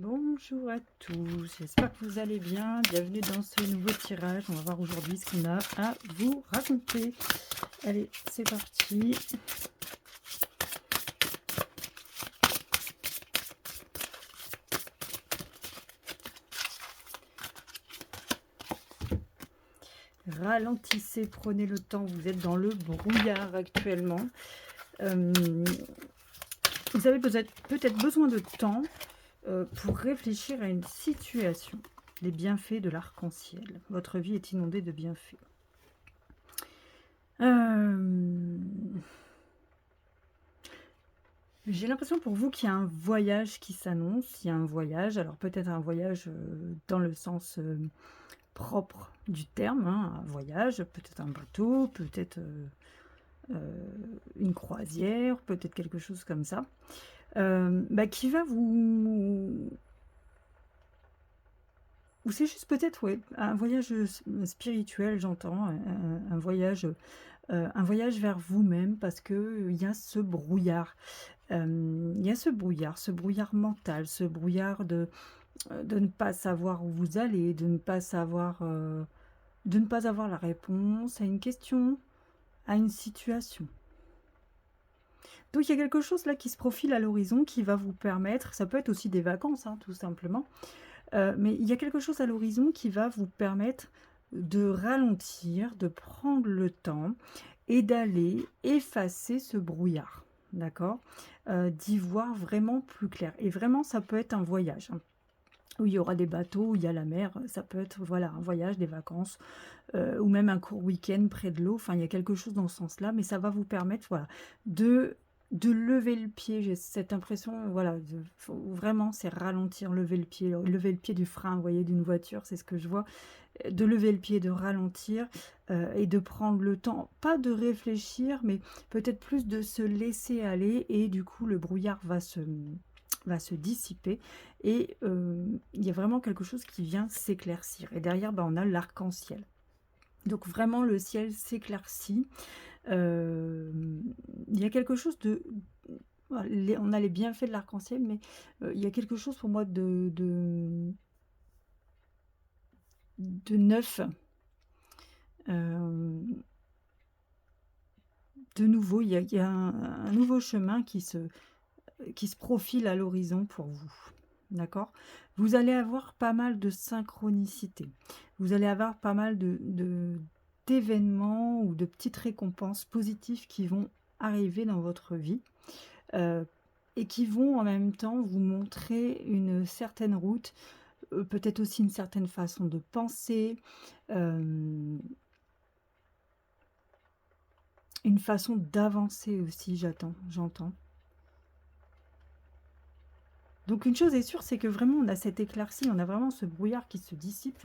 Bonjour à tous, j'espère que vous allez bien. Bienvenue dans ce nouveau tirage. On va voir aujourd'hui ce qu'on a à vous raconter. Allez, c'est parti. Ralentissez, prenez le temps. Vous êtes dans le brouillard actuellement. Vous avez peut-être besoin de temps pour réfléchir à une situation. Les bienfaits de l'arc-en-ciel. Votre vie est inondée de bienfaits. J'ai l'impression pour vous qu'il y a un voyage qui s'annonce. Il y a un voyage, alors peut-être un voyage dans le sens propre du terme, hein, un voyage, peut-être un bateau, peut-être une croisière, peut-être quelque chose comme ça, qui va vous... Ou c'est juste peut-être, ouais, un voyage spirituel, j'entends, un voyage vers vous-même, parce que il y a ce brouillard. Il y a ce brouillard mental, ce brouillard de ne pas savoir où vous allez, de ne pas savoir, de ne pas avoir la réponse à une question, à une situation. Donc il y a quelque chose là qui se profile à l'horizon qui va vous permettre, ça peut être aussi des vacances, hein, tout simplement, mais il y a quelque chose à l'horizon qui va vous permettre de ralentir, de prendre le temps et d'aller effacer ce brouillard, d'accord, d'y voir vraiment plus clair. Et vraiment, ça peut être un voyage, hein, où il y aura des bateaux, où il y a la mer, ça peut être voilà, un voyage, des vacances, ou même un court week-end près de l'eau. Enfin, il y a quelque chose dans ce sens-là, mais ça va vous permettre voilà, de lever le pied. J'ai cette impression, voilà, vraiment, c'est ralentir, lever le pied du frein, vous voyez, d'une voiture, c'est ce que je vois, de lever le pied, de ralentir et de prendre le temps, pas de réfléchir, mais peut-être plus de se laisser aller, et du coup, le brouillard va se dissiper, et il y a vraiment quelque chose qui vient s'éclaircir. Et derrière, on a l'arc-en-ciel. Donc vraiment, le ciel s'éclaircit. Il y a quelque chose de... On a les bienfaits de l'arc-en-ciel, mais il y a quelque chose pour moi de neuf, de nouveau. Il y a un nouveau chemin qui se profile à l'horizon pour vous. D'accord? Vous allez avoir pas mal de synchronicité. Vous allez avoir pas mal d'événements ou de petites récompenses positives qui vont arriver dans votre vie, et qui vont en même temps vous montrer une certaine route, peut-être aussi une certaine façon de penser, une façon d'avancer aussi, j'entends. Donc une chose est sûre, c'est que vraiment on a cette éclaircie, on a vraiment ce brouillard qui se dissipe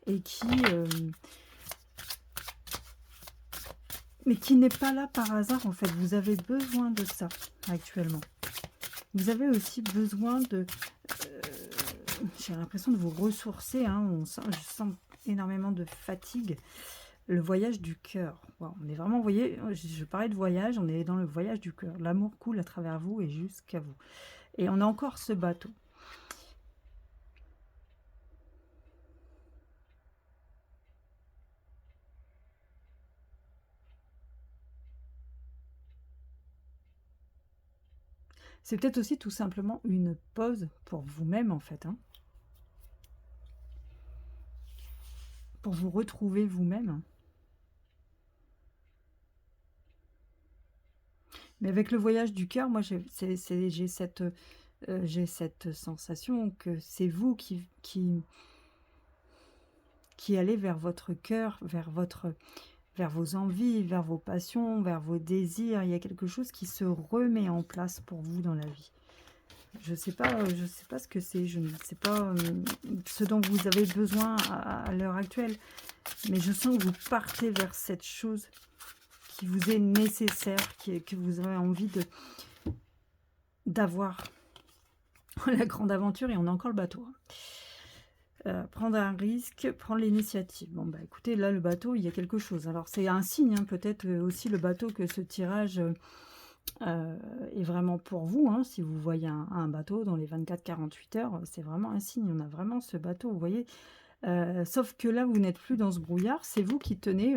et mais qui n'est pas là par hasard en fait. Vous avez besoin de ça actuellement. Vous avez aussi besoin de... j'ai l'impression de vous ressourcer, hein, je sens énormément de fatigue. Le voyage du cœur. Wow, on est vraiment, vous voyez, je parlais de voyage, on est dans le voyage du cœur. L'amour coule à travers vous et jusqu'à vous. Et on a encore ce bateau. C'est peut-être aussi tout simplement une pause pour vous-même, en fait, hein, pour vous retrouver vous-même. Mais avec le voyage du cœur, moi, j'ai cette sensation que c'est vous qui allez vers votre cœur, vers vos envies, vers vos passions, vers vos désirs. Il y a quelque chose qui se remet en place pour vous dans la vie. Je sais pas ce que c'est, je ne sais pas ce dont vous avez besoin à l'heure actuelle, mais je sens que vous partez vers cette chose qui vous est nécessaire, que vous avez envie d'avoir. La grande aventure, et on a encore le bateau. Prendre un risque, prendre l'initiative. Bon, écoutez, là, le bateau, il y a quelque chose. Alors, c'est un signe, hein, peut-être aussi le bateau, que ce tirage et vraiment pour vous, hein, si vous voyez un bateau dans les 24-48 heures, c'est vraiment un signe. On a vraiment ce bateau, vous voyez? Sauf que là, vous n'êtes plus dans ce brouillard, c'est vous qui tenez,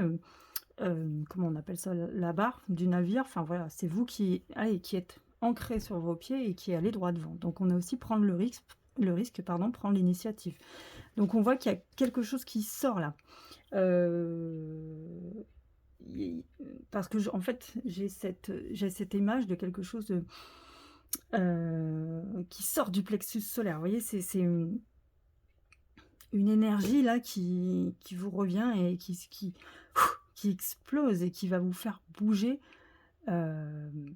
comment on appelle ça? La barre du navire, enfin voilà, c'est vous qui êtes ancré sur vos pieds et qui allez droit devant. Donc on a aussi prendre le risque, pardon, prendre l'initiative. Donc on voit qu'il y a quelque chose qui sort là. I Parce que en fait, j'ai cette image de quelque chose de, qui sort du plexus solaire. Vous voyez? C'est une énergie là qui vous revient et qui explose et qui va vous faire bouger, hem,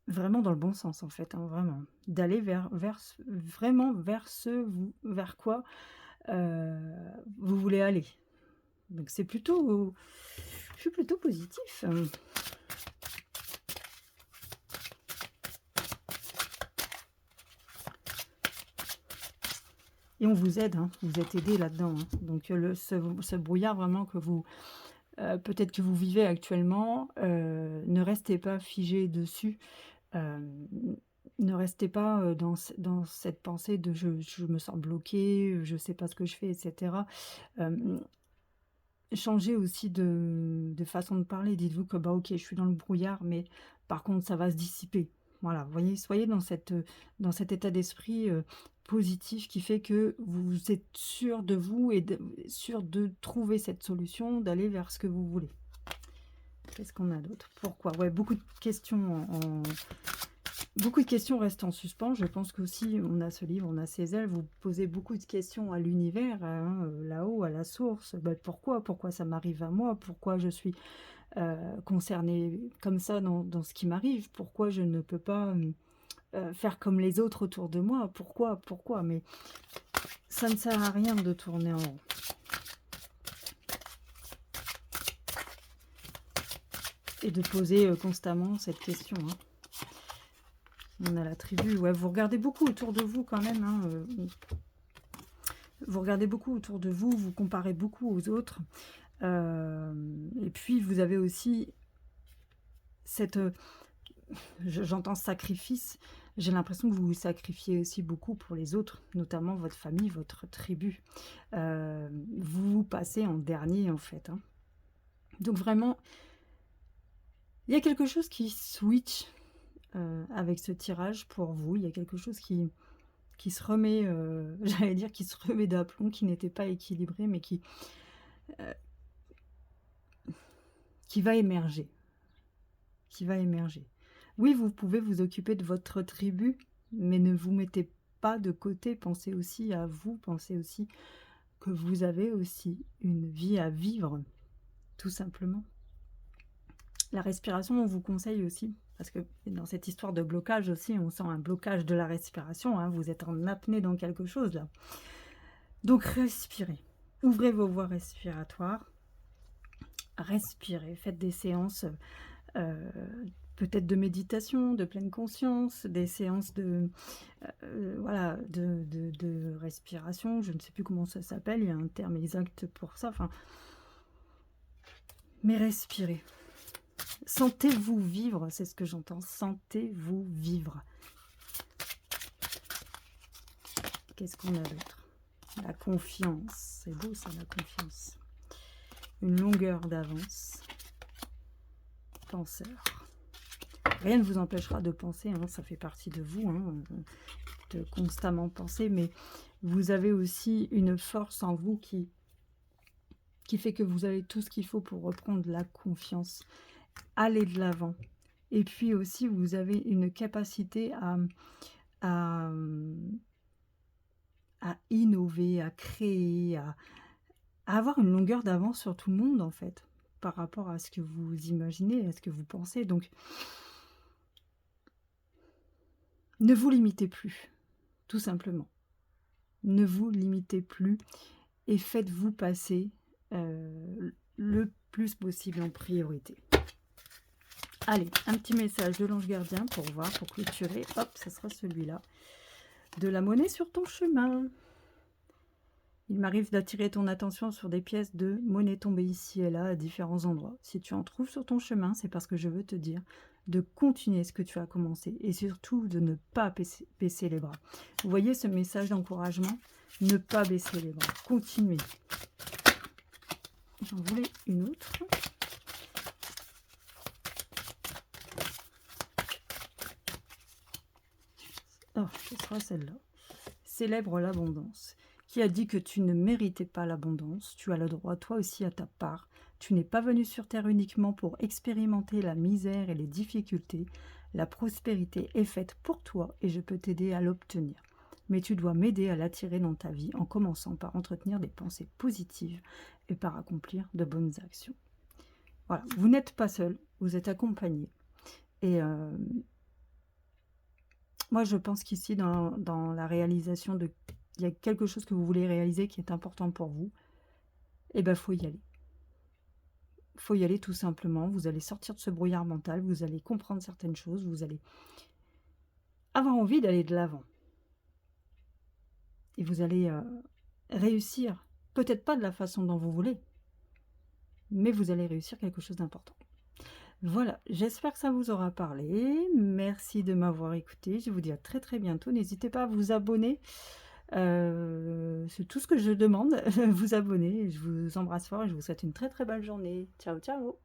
vraiment dans le bon sens en fait, hein, vraiment. D'aller vers ce vraiment vers quoi, heu, vous voulez aller. Donc c'est plutôt je suis plutôt positif. Et on vous aide, hein, vous êtes aidé là-dedans, hein. Donc ce brouillard vraiment que vous, peut-être que vous vivez actuellement, ne restez pas figé dessus. Hem, Ne restez pas, dans cette pensée de: «Je me sens bloqué, je sais pas ce que je fais» et cetera. Hem, Changez aussi de façon de parler. Dites-vous que, bah, OK, je suis dans le brouillard, mais par contre ça va se dissiper. Voilà, vous voyez? Soyez dans cet état d'esprit, positif qui fait que vous êtes sûr de vous et sûr de trouver cette solution, d'aller vers ce que vous voulez. Qu'est-ce qu'on a d'autre? Pourquoi? Ouais, beaucoup de questions restent en suspens. Je pense qu'aussi, on a ce livre, on a ces ailes, vous posez beaucoup de questions à l'univers, hein, là-haut, à la source. Bah, pourquoi? Pourquoi ça m'arrive à moi? Pourquoi je suis, concernée comme ça dans ce qui m'arrive? Pourquoi je ne peux pas, faire comme les autres autour de moi? Pourquoi? Pourquoi? Mais ça ne sert à rien de tourner en rond et de poser, constamment cette question, hein. On a la tribu, ouais, vous regardez beaucoup autour de vous quand même, hein, vous regardez beaucoup autour de vous, vous comparez beaucoup aux autres, et puis vous avez aussi cette, j'entends sacrifice, j'ai l'impression que vous vous sacrifiez aussi beaucoup pour les autres, notamment votre famille, votre tribu. Vous passez en dernier en fait, hein. Donc vraiment, il y a quelque chose qui switch, avec ce tirage pour vous. Il y a quelque chose qui se remet, j'allais dire qui se remet d'aplomb, qui n'était pas équilibré, mais heu, qui va émerger, qui va émerger. Oui, vous pouvez vous occuper de votre tribu, mais ne vous mettez pas de côté. Pensez aussi à vous, pensez aussi que vous avez aussi une vie à vivre, tout simplement. La respiration, on vous conseille aussi, parce que dans cette histoire de blocage aussi, on sent un blocage de la respiration, hein, vous êtes en apnée dans quelque chose là. Donc respirez, ouvrez vos voies respiratoires, respirez, faites des séances, heu, peut-être de méditation, de pleine conscience, des séances voilà, de respiration, je ne sais plus comment ça s'appelle, il y a un terme exact pour ça, enfin, mais respirez. Sentez-vous vivre, c'est ce que j'entends, sentez-vous vivre. Qu'est-ce qu'on a d'autre? La confiance, c'est beau ça, la confiance. Une longueur d'avance. Penseur. Rien ne vous empêchera de penser, hein, ça fait partie de vous, hein, de constamment penser, mais vous avez aussi une force en vous qui fait que vous avez tout ce qu'il faut pour reprendre la confiance, aller de l'avant. Et puis aussi, vous avez une capacité à, à innover, à créer, à avoir une longueur d'avance sur tout le monde, en fait, par rapport à ce que vous imaginez, à ce que vous pensez. Donc, ne vous limitez plus, tout simplement. Ne vous limitez plus et faites-vous passer le plus possible en priorité. Allez, un petit message de l'ange gardien pour voir, pour clôturer. Hop, ça sera celui-là. De la monnaie sur ton chemin. Il m'arrive d'attirer ton attention sur des pièces de monnaie tombées ici et là à différents endroits. Si tu en trouves sur ton chemin, c'est parce que je veux te dire de continuer ce que tu as commencé et surtout de ne pas baisser les bras. Vous voyez ce message d'encouragement? Ne pas baisser les bras. Continuez. J'en voulais une autre. Oh, ce sera celle-là. Célèbre l'abondance. Qui a dit que tu ne méritais pas l'abondance? Tu as le droit, toi aussi, à ta part. Tu n'es pas venu sur Terre uniquement pour expérimenter la misère et les difficultés. La prospérité est faite pour toi et je peux t'aider à l'obtenir. Mais tu dois m'aider à l'attirer dans ta vie en commençant par entretenir des pensées positives et par accomplir de bonnes actions. Voilà, vous n'êtes pas seul, vous êtes accompagné. Et moi, je pense qu'ici, dans la réalisation de... Il y a quelque chose que vous voulez réaliser qui est important pour vous. Eh bien, il faut y aller. Il faut y aller tout simplement. Vous allez sortir de ce brouillard mental. Vous allez comprendre certaines choses. Vous allez avoir envie d'aller de l'avant. Et vous allez réussir. Peut-être pas de la façon dont vous voulez. Mais vous allez réussir quelque chose d'important. Voilà, j'espère que ça vous aura parlé. Merci de m'avoir écouté. Je vous dis à très très bientôt. N'hésitez pas à vous abonner. C'est tout ce que je demande. Vous abonner. Je vous embrasse fort et je vous souhaite une très très belle journée. Ciao, ciao.